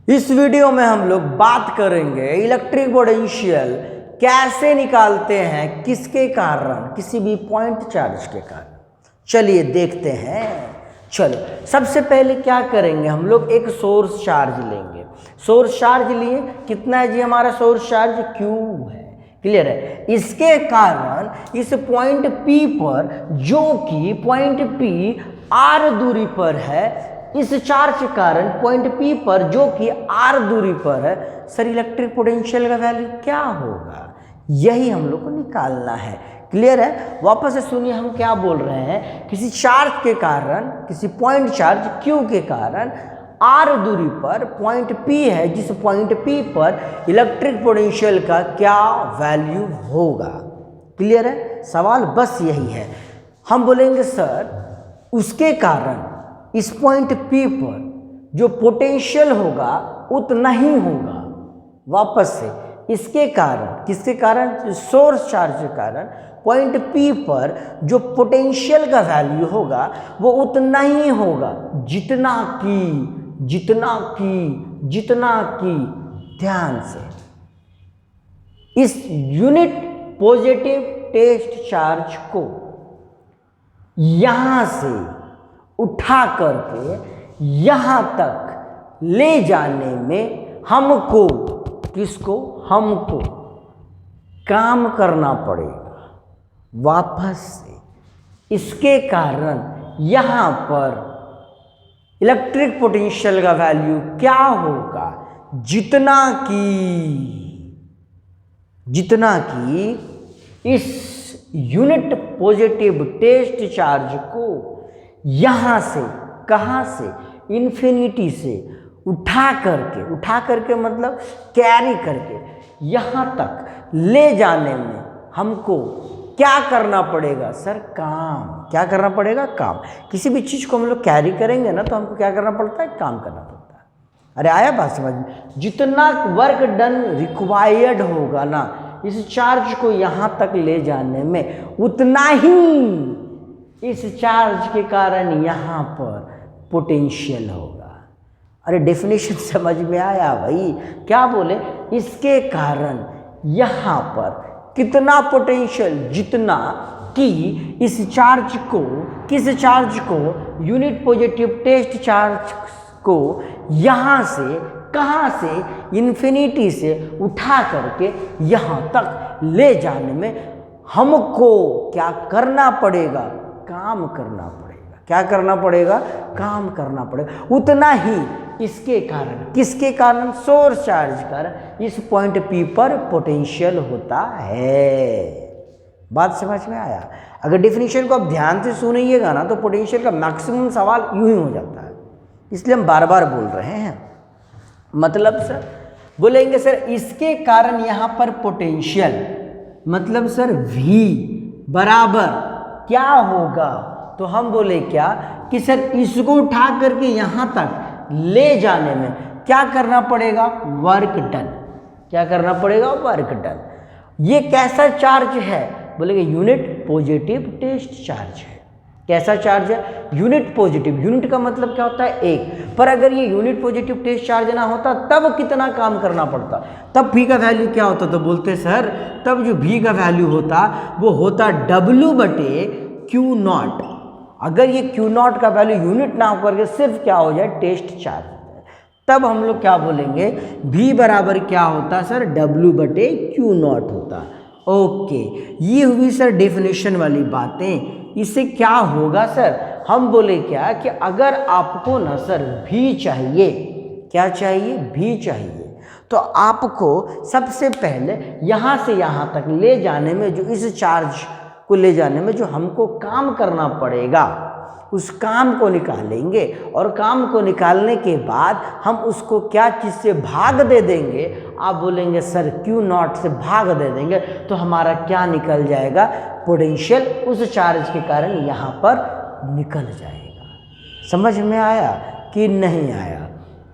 इस वीडियो में हम लोग बात करेंगे इलेक्ट्रिक पोटेंशियल कैसे निकालते हैं, किसके कारण, किसी भी पॉइंट चार्ज के कारण। चलिए देखते हैं। चलो सबसे पहले क्या करेंगे, हम लोग एक सोर्स चार्ज लेंगे। सोर्स चार्ज लिए, कितना है जी हमारा सोर्स चार्ज, Q है। क्लियर है। इसके कारण इस पॉइंट P पर, जो कि पॉइंट P R दूरी पर है, इस चार्ज के कारण पॉइंट P पर जो कि R दूरी पर है, सर इलेक्ट्रिक पोटेंशियल का वैल्यू क्या होगा, यही हम लोग को निकालना है। क्लियर है। वापस से सुनिए हम क्या बोल रहे हैं। किसी चार्ज के कारण, किसी पॉइंट चार्ज Q के कारण R दूरी पर पॉइंट P है, जिस पॉइंट P पर इलेक्ट्रिक पोटेंशियल का क्या वैल्यू होगा। क्लियर है। सवाल बस यही है। हम बोलेंगे सर उसके कारण इस पॉइंट P पर जो पोटेंशियल होगा उतना ही होगा। वापस से इसके कारण, किसके कारण, सोर्स चार्ज के कारण पॉइंट P पर जो पोटेंशियल का वैल्यू होगा वो उतना ही होगा जितना की ध्यान से इस यूनिट पॉजिटिव टेस्ट चार्ज को यहां से उठा करके यहां तक ले जाने में हमको, किसको, हमको काम करना पड़ेगा। वापस से इसके कारण यहां पर इलेक्ट्रिक पोटेंशियल का वैल्यू क्या होगा, जितना की इस यूनिट पॉजिटिव टेस्ट चार्ज को यहां से, कहां से, इन्फिनिटी से उठा करके मतलब कैरी करके यहां तक ले जाने में हमको क्या करना पड़ेगा सर, काम। क्या करना पड़ेगा, काम। किसी भी चीज को हम लोग कैरी करेंगे ना तो हमको क्या करना पड़ता है, काम करना पड़ता है। अरे आया बात समझ में। जितना वर्क डन रिक्वायर्ड होगा ना इस चार्ज को यहां तक ले जाने में, उतना ही इस चार्ज के कारण यहां पर पोटेंशियल होगा। अरे डेफिनेशन समझ में आया भाई। क्या बोले, इसके कारण यहां पर कितना पोटेंशियल, जितना कि इस चार्ज को, किस चार्ज को, यूनिट पॉजिटिव टेस्ट चार्ज को यहां से, कहां से, इन्फिनिटी से उठा करके यहां तक ले जाने में हमको क्या करना पड़ेगा, काम करना पड़ेगा। क्या करना पड़ेगा, काम करना पड़ेगा। उतना ही इसके कारण, किसके कारण, सोर्स चार्ज कारण इस पॉइंट P पर पोटेंशियल होता है। बात समझ में आया। अगर डेफिनेशन को आप ध्यान से सुनिएगा ना तो पोटेंशियल का मैक्सिमम सवाल यूं ही हो जाता है, इसलिए हम बार बार बोल रहे हैं। मतलब सर बोलेंगे सर इसके कारण यहां पर पोटेंशियल, मतलब सर V बराबर क्या होगा, तो हम बोले क्या कि सर इसको उठा करके यहां तक ले जाने में क्या करना पड़ेगा, वर्क डन। क्या करना पड़ेगा, वर्क डन। ये कैसा चार्ज है, बोलेंगे यूनिट पॉजिटिव टेस्ट चार्ज है। कैसा चार्ज है, यूनिट पॉजिटिव। यूनिट का मतलब क्या होता है, एक। पर अगर ये यूनिट पॉजिटिव टेस्ट चार्ज ना होता तब कितना काम करना पड़ता, तब V का वैल्यू क्या होता, तो बोलते सर तब जो V का वैल्यू होता वो होता W/Q0। अगर ये Q0 का वैल्यू यूनिट ना होकर के सिर्फ क्या हो जाए, टेस्ट चार्ज, तब हम लोग क्या बोलेंगे, V बराबर क्या होता सर, W/Q0 होता। ओके, ये हुई सर डेफिनेशन वाली बातें। इससे क्या होगा सर, हम बोले क्या कि अगर आपको ना सर V चाहिए, क्या चाहिए, V चाहिए, तो आपको सबसे पहले यहाँ से यहाँ तक ले जाने में, जो इस चार्ज को ले जाने में जो हमको काम करना पड़ेगा, उस काम को निकालेंगे। और काम को निकालने के बाद हम उसको क्या चीज़ से भाग दे देंगे, आप बोलेंगे सर Q0 से भाग दे देंगे, तो हमारा क्या निकल जाएगा, पोटेंशियल उस चार्ज के कारण यहाँ पर निकल जाएगा। समझ में आया कि नहीं आया,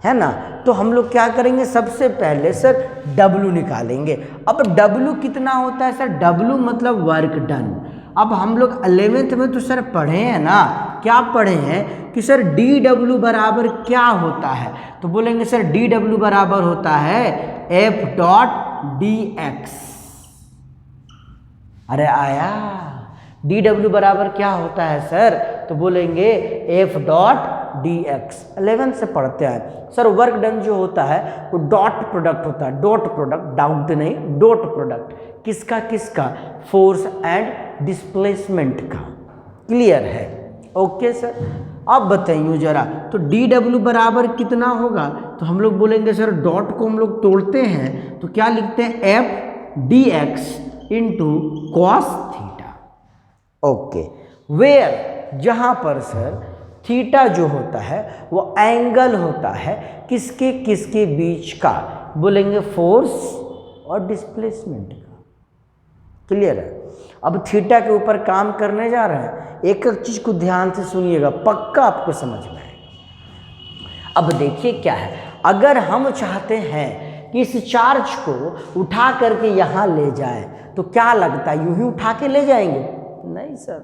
है ना। तो हम लोग क्या करेंगे, सबसे पहले सर W निकालेंगे। अब W कितना होता है सर, W मतलब वर्क डन। अब हम लोग 11th में तो सर पढ़े हैं ना क्या पढ़े हैं कि सर डी डब्ल्यू बराबर क्या होता है, तो बोलेंगे सर डी डब्ल्यू बराबर होता है एफ डॉट डी एक्स। अरे आया, डी डब्ल्यू बराबर क्या होता है सर, तो बोलेंगे F dot D x. 11th से पढ़ते हैं सर। वर्क डन जो होता है वो डॉट प्रोडक्ट होता है, डॉट प्रोडक्ट, डाउट नहीं, डॉट प्रोडक्ट किसका किसका, फोर्स एंड डिस्प्लेसमेंट का। क्लियर है? Okay sir. अब बताइए जरा, तो डी डब्ल्यू बराबर कितना होगा, तो हम लोग बोलेंगे सर डॉट को हम लोग तोड़ते हैं तो क्या लिखते हैं, f d x into cos theta. Okay, where, जहां पर सर थीटा जो होता है वो एंगल होता है किसके किसके बीच का, बोलेंगे फोर्स और डिस्प्लेसमेंट का। क्लियर है? अब थीटा के ऊपर काम करने जा रहे हैं, एक एक चीज को ध्यान से सुनिएगा, पक्का आपको समझ में आएगा। अब देखिए क्या है, अगर हम चाहते हैं कि इस चार्ज को उठा करके यहाँ ले जाएं, तो क्या लगता है यूं ही उठा के ले जाएंगे? नहीं सर,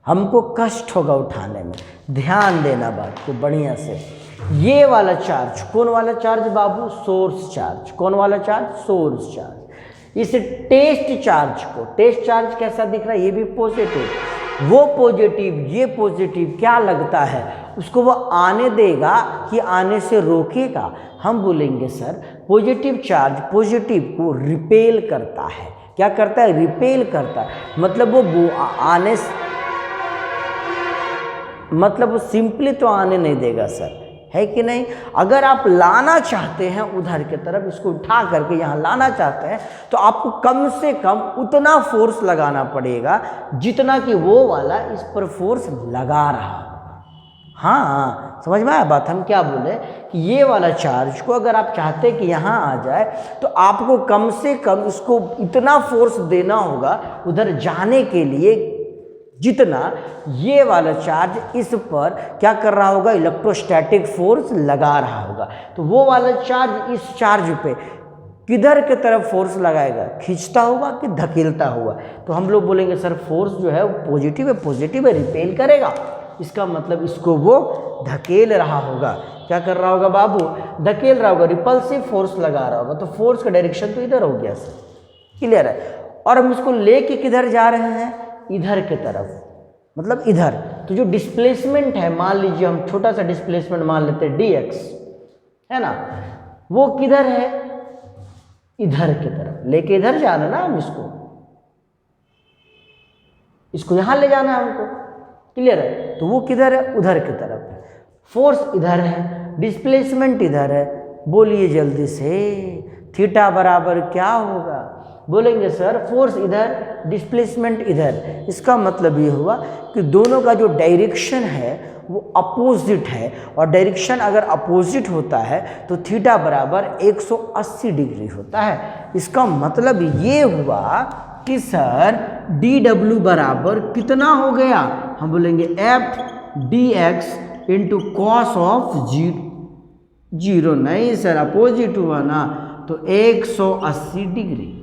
हमको कष्ट होगा उठाने में। ध्यान देना बात को बढ़िया से। ये वाला चार्ज, कौन वाला चार्ज बाबू? Source charge. कौन वाला चार्ज? Source charge. इस टेस्ट चार्ज को, टेस्ट चार्ज कैसा दिख रहा है? ये भी पॉजिटिव, वो पॉजिटिव, ये पॉजिटिव, क्या लगता है उसको वो आने देगा कि आने से रोकेगा? हम बोलेंगे सर पॉजिटिव चार्ज पॉजिटिव को रिपेल करता है। क्या करता है? रिपेल करता है। मतलब वो आने, मतलब वो सिंपली तो आने नहीं देगा सर, है कि नहीं? अगर आप लाना चाहते हैं उधर की तरफ, इसको उठा करके यहाँ लाना चाहते हैं, तो आपको कम से कम उतना फोर्स लगाना पड़ेगा जितना कि वो वाला इस पर फोर्स लगा रहा होगा। हाँ, समझ में आया बात? हम क्या बोले कि ये वाला चार्ज को अगर आप चाहते हैं कि यहाँ आ जाए, तो आपको कम से कम इसको इतना फोर्स देना होगा उधर जाने के लिए जितना ये वाला चार्ज इस पर क्या कर रहा होगा, इलेक्ट्रोस्टैटिक फोर्स लगा रहा होगा। तो वो वाला चार्ज इस चार्ज पे किधर की तरफ फोर्स लगाएगा, खींचता होगा कि धकेलता हुआ? तो हम लोग बोलेंगे सर फोर्स जो है वो पॉजिटिव है, पॉजिटिव है, रिपेल करेगा। इसका मतलब इसको वो धकेल रहा होगा। क्या कर रहा होगा बाबू? धकेल रहा होगा, रिपल्सिव फोर्स लगा रहा होगा। तो फोर्स का डायरेक्शन तो इधर हो गया सर। क्लियर है? और हम इसको लेके किधर जा रहे हैं? इधर के तरफ, मतलब इधर। तो जो डिस्प्लेसमेंट है, मान लीजिए हम छोटा सा डिस्प्लेसमेंट मान लेते हैं dx, है ना, वो किधर है? इधर की तरफ लेके इधर जाना ना हम इसको यहां ले जाना है हमको। क्लियर है? तो वो किधर है? उधर की तरफ है। फोर्स इधर है, डिस्प्लेसमेंट इधर है। बोलिए जल्दी से, थीटा बराबर क्या होगा? बोलेंगे सर फोर्स इधर, डिस्प्लेसमेंट इधर। इसका मतलब ये हुआ कि दोनों का जो डायरेक्शन है वो अपोजिट है, और डायरेक्शन अगर अपोजिट होता है तो थीटा बराबर 180 डिग्री होता है। इसका मतलब ये हुआ कि सर डी डब्ल्यू बराबर कितना हो गया? हम बोलेंगे F d x into cos of zero. नहीं सर, अपोजिट हुआ ना, तो 180 डिग्री।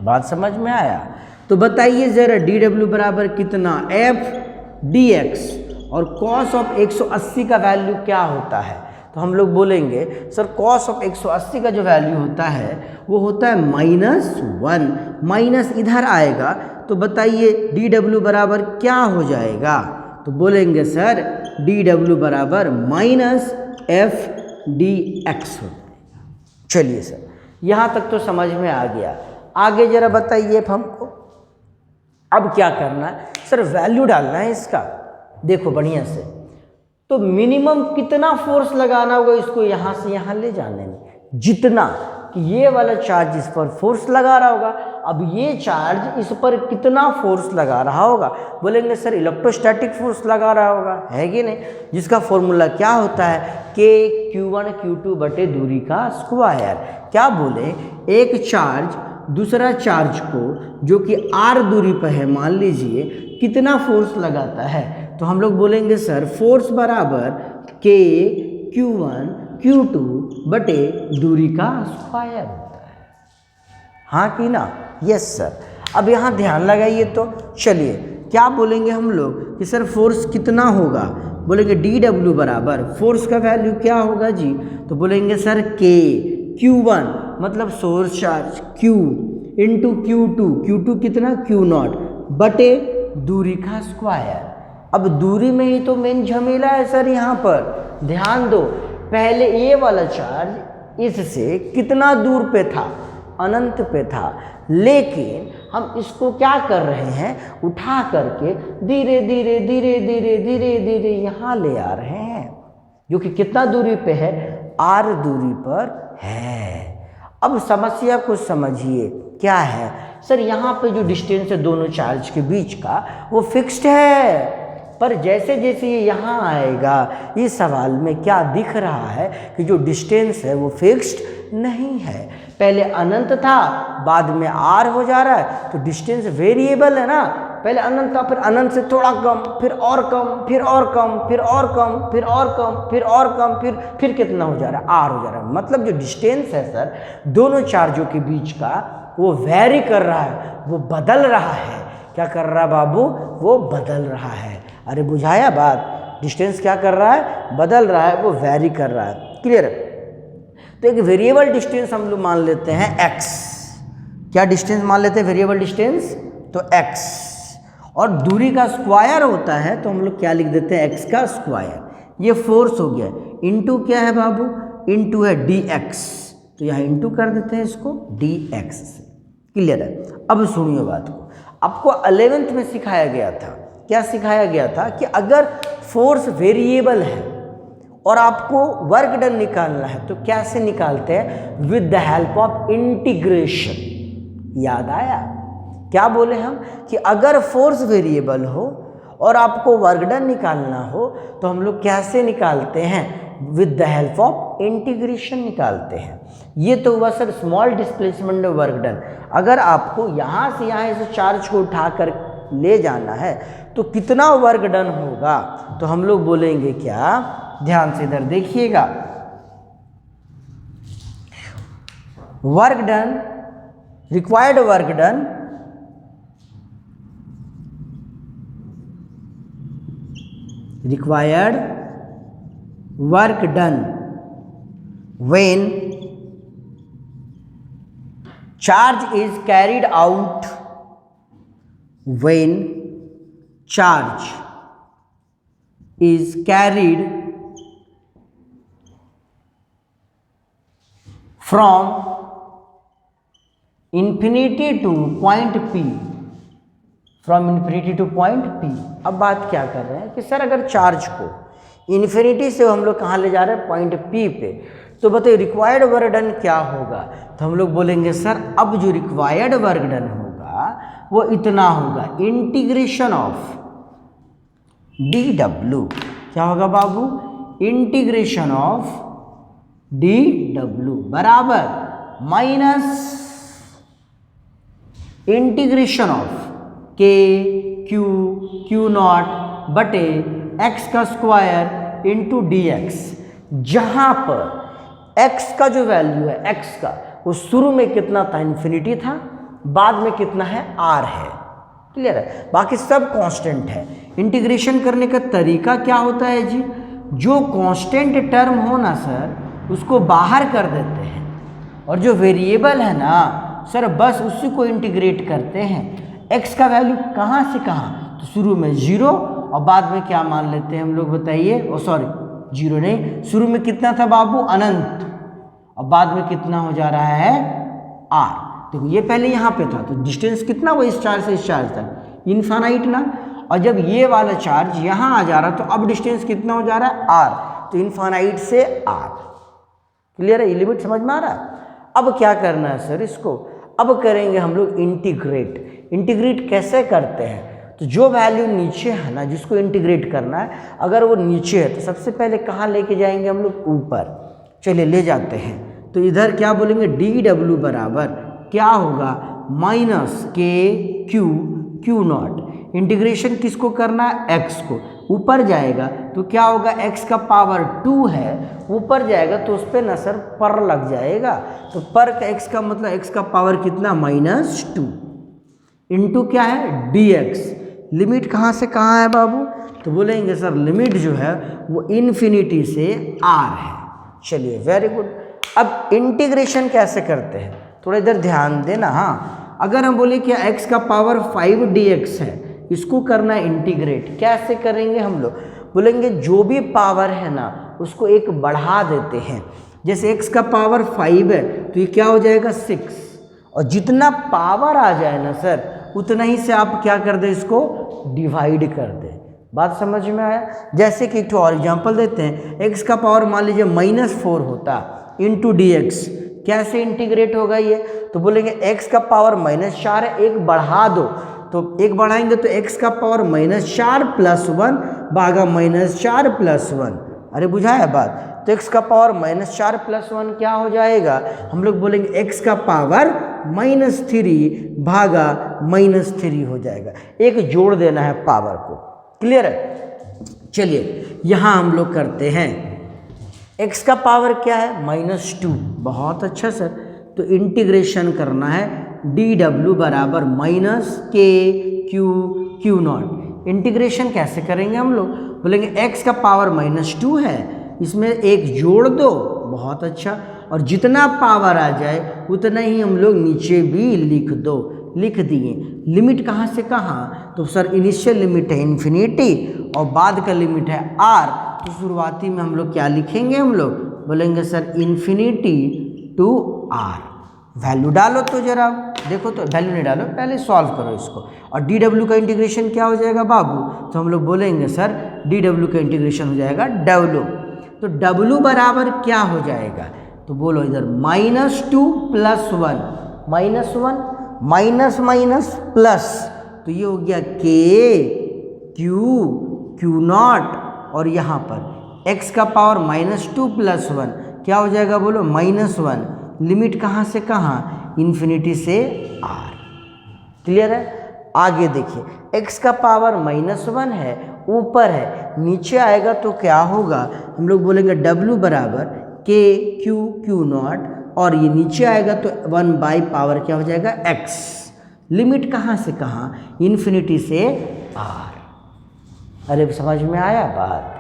बात समझ में आया? तो बताइए जरा डी डब्ल्यू बराबर कितना? एफ डी एक्स और कॉस ऑफ 180 का वैल्यू क्या होता है? तो हम लोग बोलेंगे सर कॉस ऑफ 180 का जो वैल्यू होता है वो होता है -1। माइनस इधर आएगा, तो बताइए डी डब्ल्यू बराबर क्या हो जाएगा? तो बोलेंगे सर डी डब्ल्यू बराबर माइनस एफ डी एक्स हो जाएगा। चलिए सर, यहाँ तक तो समझ में आ गया। आगे जरा बताइए हमको अब क्या करना है? सर वैल्यू डालना है इसका। देखो बढ़िया से, तो मिनिमम कितना फोर्स लगाना होगा इसको यहाँ से यहाँ ले जाने में? जितना कि ये वाला चार्ज इस पर फोर्स लगा रहा होगा। अब ये चार्ज इस पर कितना फोर्स लगा रहा होगा? बोलेंगे सर इलेक्ट्रोस्टैटिक फोर्स लगा रहा होगा, है कि नहीं? जिसका फॉर्मूला क्या होता है? के Q1 Q2 बटे दूरी का स्क्वायर। क्या बोले? एक चार्ज दूसरा चार्ज को जो कि r दूरी पर है, मान लीजिए, कितना फोर्स लगाता है? तो हम लोग बोलेंगे सर फोर्स बराबर के Q1 Q2 बटे दूरी का स्क्वायर होता है। हाँ कि ना? Yes sir. अब यहाँ ध्यान लगाइए तो चलिए क्या बोलेंगे हम लोग कि सर फोर्स कितना होगा, बोलेंगे डी डब्ल्यू बराबर फोर्स का वैल्यू क्या होगा जी, तो बोलेंगे सर के Q1 मतलब source charge Q into Q2 कितना Q0 बटे दूरी का स्क्वायर। अब दूरी में ही तो मेन झमेला है सर, यहाँ पर ध्यान दो, पहले ये वाला चार्ज इससे कितना दूर पे था, अनंत पे था, लेकिन हम इसको क्या कर रहे हैं, उठा करके धीरे धीरे धीरे धीरे धीरे धीरे यहाँ ले आ रहे हैं, जो कि कितना दूरी पे है, r दूरी पर है। अब समस्या को समझिए क्या है सर, यहाँ पे जो डिस्टेंस है दोनों चार्ज के बीच का वो फिक्स्ड है, पर जैसे जैसे ये यहाँ आएगा इस सवाल में क्या दिख रहा है कि जो डिस्टेंस है वो फिक्स्ड नहीं है, पहले अनंत था बाद में r हो जा रहा है, तो डिस्टेंस वेरिएबल है ना, पहले अनंत था फिर अनंत से थोड़ा कम, फिर और कम, फिर और कम, फिर और कम, फिर और कम, फिर और कम, फिर कितना हो जा रहा है, r हो जा रहा है। मतलब जो डिस्टेंस है सर दोनों चार्जों के बीच का वो वैरी कर रहा है, वो बदल रहा है। क्या कर रहा है बाबू, वो बदल रहा है। अरे बुझाया बात, डिस्टेंस क्या कर रहा है, बदल रहा है, वो वैरी कर रहा है। क्लियर है? तो एक वेरिएबल डिस्टेंस हम लोग मान लेते हैं x, क्या डिस्टेंस मान लेते हैं वेरिएबल डिस्टेंस, तो x, और दूरी का स्क्वायर होता है तो हम लोग क्या लिख देते हैं, x का स्क्वायर। ये फोर्स हो गया, इनटू क्या है बाबू, इनटू है dx, तो यहाँ इनटू कर देते हैं इसको dx से। क्लियर है? अब सुनिए बात को, आपको 11th में सिखाया गया था, क्या सिखाया गया था कि अगर फोर्स वेरिएबल है और आपको वर्क डन निकालना है तो कैसे निकालते हैं, with the help of integration. याद आया? क्या बोले हम कि अगर फोर्स वेरिएबल हो और आपको वर्क डन निकालना हो तो हम लोग कैसे निकालते हैं, with the help of integration निकालते हैं। ये तो हुआ sir small displacement work done. अगर आपको यहाँ से यहाँ इस चार्ज को उठाकर ले जाना है तो कितना वर्क डन होगा, तो हम लोग बोलेंगे क्या, ध्यान से इधर देखिएगा, work done, required work done, required work done when charge is carried out, when charge is carried from infinity to point P, from infinity two point P। अब बात क्या कर रहे हैं कि सर अगर चार्ज को इन्फिनिटी से हम लोग कहाँ ले जा रहे हैं, पॉइंट P पे, तो बताइए रिक्वायर्ड वर्क डन क्या होगा, तो हम लोग बोलेंगे सर अब जो रिक्वायर्ड वर्क डन होगा वो इतना होगा, इंटीग्रेशन ऑफ dw, क्या होगा बाबू, इंटीग्रेशन ऑफ dw बराबर माइनस इंटीग्रेशन ऑफ के क्यू नॉट बटे x का स्क्वायर इंटू dx, जहाँ पर x का जो वैल्यू है x का वो शुरू में कितना था, इन्फिनिटी था, बाद में कितना है, r है। क्लियर है? बाकी सब कांस्टेंट है। इंटीग्रेशन करने का तरीका क्या होता है जी, जो कांस्टेंट टर्म हो ना सर उसको बाहर कर देते हैं, और जो वेरिएबल है ना सर बस उसी को इंटीग्रेट करते हैं। x का वैल्यू कहाँ से कहाँ, तो शुरू में 0 और बाद में क्या मान लेते हैं हम लोग, बताइए, ओ सॉरी 0 नहीं, शुरू में कितना था बाबू, अनंत, और बाद में कितना हो जा रहा है, r। देखो ये पहले यहाँ पे था तो डिस्टेंस कितना, वो इस चार्ज से इस चार्ज तक इनफाइनाइट ना, और जब ये वाला चार्ज यहाँ आ जा रहा तो अब डिस्टेंस कितना हो जा रहा है, r, तो इनफाइनाइट से r। क्लियर है? ये लिमिट समझ में आ रहा है? अब क्या करना है सर इसको, अब करेंगे हम लोग इंटीग्रेट। इंटीग्रेट कैसे करते हैं, तो जो वैल्यू नीचे है ना जिसको इंटीग्रेट करना है, अगर वो नीचे है तो सबसे पहले कहाँ लेके जाएंगे हम लोग, ऊपर। चलिए ले जाते हैं, तो इधर क्या बोलेंगे, dw बराबर क्या होगा, माइनस के क्यू नॉट, इंटीग्रेशन किसको करना है, x को, ऊपर जाएगा तो क्या होगा, x का पावर 2 है, ऊपर जाएगा तो उस पर ना सर पर लग जाएगा, तो पर का x का मतलब x का पावर कितना, -2 इंटू क्या है, dx, लिमिट कहाँ से कहाँ है बाबू? तो बोलेंगे सर लिमिट जो है वो इन्फिनिटी से आर है। चलिए वेरी गुड। अब इंटीग्रेशन कैसे करते हैं थोड़ा इधर ध्यान देना। हाँ, अगर हम बोले कि x का पावर 5 dx है, इसको करना है इंटीग्रेट, कैसे करेंगे हम लोग? बोलेंगे जो भी पावर है ना उसको एक बढ़ा देते हैं। जैसे x का पावर 5 है तो ये क्या हो जाएगा 6, और जितना पावर आ जाए ना सर उतना ही से आप क्या कर दे, इसको डिवाइड कर दे। बात समझ में आया? जैसे कि एक और एग्जांपल देते हैं, x का पावर मान लीजिए -4 होता इंटू dx, कैसे इंटीग्रेट होगा ये? तो बोलेंगे x का पावर -4 है, एक बढ़ा दो, तो एक बढ़ाएंगे तो x का पावर -4 + 1 भागा -4 + 1। अरे बुझाया बात? तो x का पावर -4 + 1 क्या हो जाएगा? हम लोग बोलेंगे x का पावर -3 भागा -3 हो जाएगा। एक जोड़ देना है पावर को। क्लियर है? चलिए यहाँ हम लोग करते हैं, x का पावर क्या है? -2। बहुत अच्छा सर। तो इंटीग्रेशन करना है dw बराबर -k/q0। इंटीग्रेशन कैसे करेंगे हम लोग? बोलेंगे x का पावर -2 है, इसमें एक जोड़ दो। बहुत अच्छा। और जितना पावर आ जाए उतना ही हम लोग नीचे भी लिख दो। लिख दिए। लिमिट कहाँ से कहाँ? तो सर इनिशियल लिमिट है इन्फिनिटी और बाद का लिमिट है r, तो शुरुआती में हम लोग क्या लिखेंगे? हम लोग बोलेंगे sir infinity to r। Value डालो तो जरा, देखो तो वैल्यू नहीं डालो, पहले सॉल्व करो इसको। और dw का इंटीग्रेशन क्या हो जाएगा बाबू? तो हम लोग बोलेंगे सर dw का इंटीग्रेशन हो जाएगा w। तो w बराबर क्या हो जाएगा? तो बोलो इधर -2 + 1, -1 माइनस माइनस प्लस, तो ये हो गया Q0, और यहाँ पर x का पावर -2 + 1 क्या हो जाएगा? बोलो -1। लिमिट कहाँ से कहाँ? इन्फिनिटी से r। क्लियर है? आगे देखिए, x का पावर -1 है, ऊपर है, नीचे आएगा तो क्या होगा? हम लोग बोलेंगे w बराबर Q0, और ये नीचे आएगा तो 1/पावर क्या हो जाएगा? x। लिमिट कहाँ से कहाँ? इन्फिनिटी से r। अरे समझ में आया बात?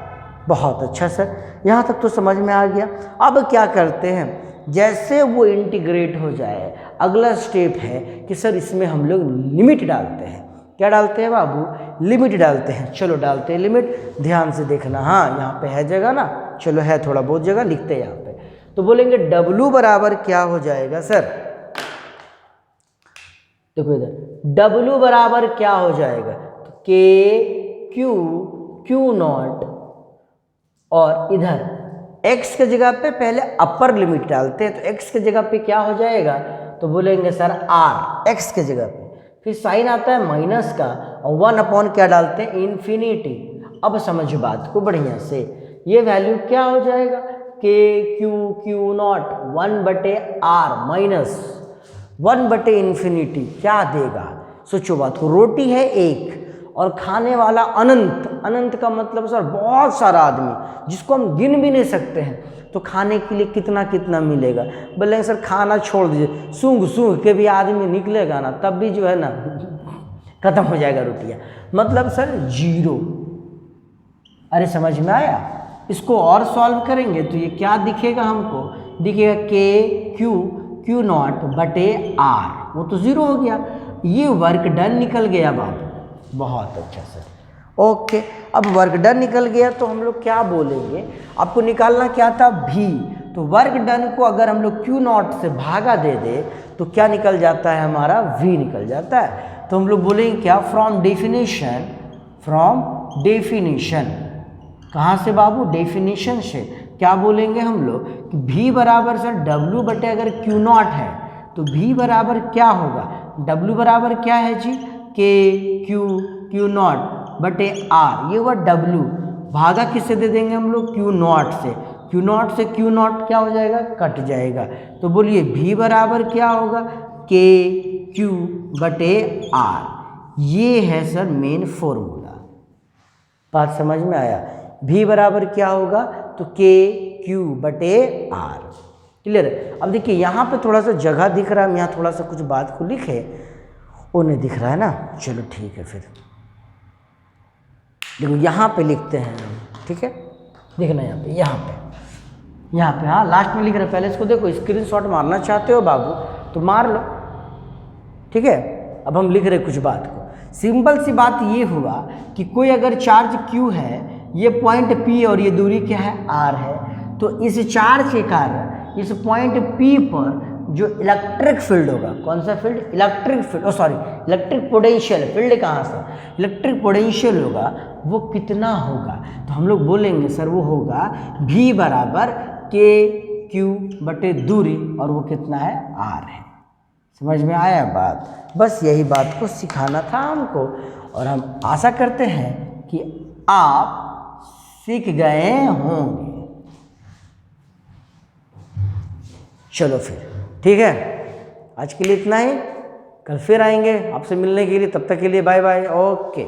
बहुत अच्छा सर, यहाँ तक तो समझ में आ गया। अब क्या करते हैं, जैसे वो इंटीग्रेट हो जाए अगला स्टेप है कि सर इसमें हम लोग लिमिट डालते हैं। क्या डालते हैं बाबू? लिमिट डालते हैं। चलो डालते हैं लिमिट, ध्यान से देखना। हाँ यहाँ पे है जगह ना, चलो है थोड़ा बहुत जगह, लिखते हैं यहाँ पे। तो बोलेंगे w बराबर क्या हो जाएगा सर? देखो इधर w बराबर क्या हो जाएगा? तो Q0, और इधर x के जगह पे पहले अपर लिमिट डालते हैं, तो x के जगह पे क्या हो जाएगा? तो बोलेंगे सर r, x के जगह पे, फिर साइन आता है माइनस का, और 1 क्या डालते हैं? इन्फिनिटी। अब समझ बात को बढ़िया से, ये वैल्यू क्या हो जाएगा? Q0 1/r माइनस 1/इन्फिनिटी क्या देगा? सोचो बात को, रोटी है एक और खाने वाला अनंत। अनंत का मतलब सर बहुत सारा आदमी जिसको हम गिन भी नहीं सकते हैं, तो खाने के लिए कितना कितना मिलेगा? बोलेंगे सर खाना छोड़ दीजिए, सूंघ सूंघ के भी आदमी निकलेगा ना, तब भी जो है ना खत्म हो जाएगा रोटियाँ, मतलब सर 0। अरे समझ में आया? इसको और सॉल्व करेंगे तो ये क्या दिखेगा हमको? दिखेगा Q0/r, वो तो 0 हो गया। ये वर्क डन निकल गया बाबू। बहुत अच्छा सर। ओके, अब वर्क डन निकल गया तो हम लोग क्या बोलेंगे? आपको निकालना क्या था? v। तो वर्क डन को अगर हम लोग Q0 से भागा दे दे तो क्या निकल जाता है? हमारा v निकल जाता है। तो हम लोग बोलेंगे क्या? From definition. कहाँ से बाबू? डेफिनेशन से। क्या बोलेंगे हम लोग कि v बराबर सर w बटे अगर Q0 है तो v बराबर क्या होगा? w बराबर क्या है जी? Q0/r, ये हुआ w, भागा किससे दे देंगे हम लोग? Q0 से। Q0 से Q0 क्या हो जाएगा? कट जाएगा। तो बोलिए v बराबर क्या होगा? KQ/r। ये है सर मेन फॉर्मूला। बात समझ में आया? v बराबर क्या होगा? तो KQ/r। क्लियर है? अब देखिए यहाँ पे थोड़ा सा जगह दिख रहा है, हम यहाँ थोड़ा सा कुछ बात को लिखे, वो नहीं दिख रहा है ना, चलो ठीक है फिर। देखो यहाँ पे लिखते हैं हम, ठीक है, देखना यहाँ पे हाँ लास्ट में लिख रहे, पहले इसको देखो, स्क्रीनशॉट मारना चाहते हो बाबू तो मार लो, ठीक है। अब हम लिख रहे कुछ बात को, सिंपल सी बात ये हुआ कि कोई अगर चार्ज Q है, ये पॉइंट P और ये दूरी क्या है R है, तो इस चार्ज के कारण इस पॉइंट P पर जो इलेक्ट्रिक फील्ड होगा, कौन सा field, electric field, electric potential, field कहाँ से, इलेक्ट्रिक पोटेंशियल होगा, वो कितना होगा, तो हम लोग बोलेंगे सर वो होगा V बराबर KQ बटे दूरी, और वो कितना है, R है। समझ में आया बात, बस यही बात को सिखाना था हमको, और हम आशा करते हैं कि आप सीख गए होंगे। चलो फिर ठीक है, आज के लिए इतना ही, कल फिर आएंगे आपसे मिलने के लिए, तब तक के लिए बाय बाय, ओके।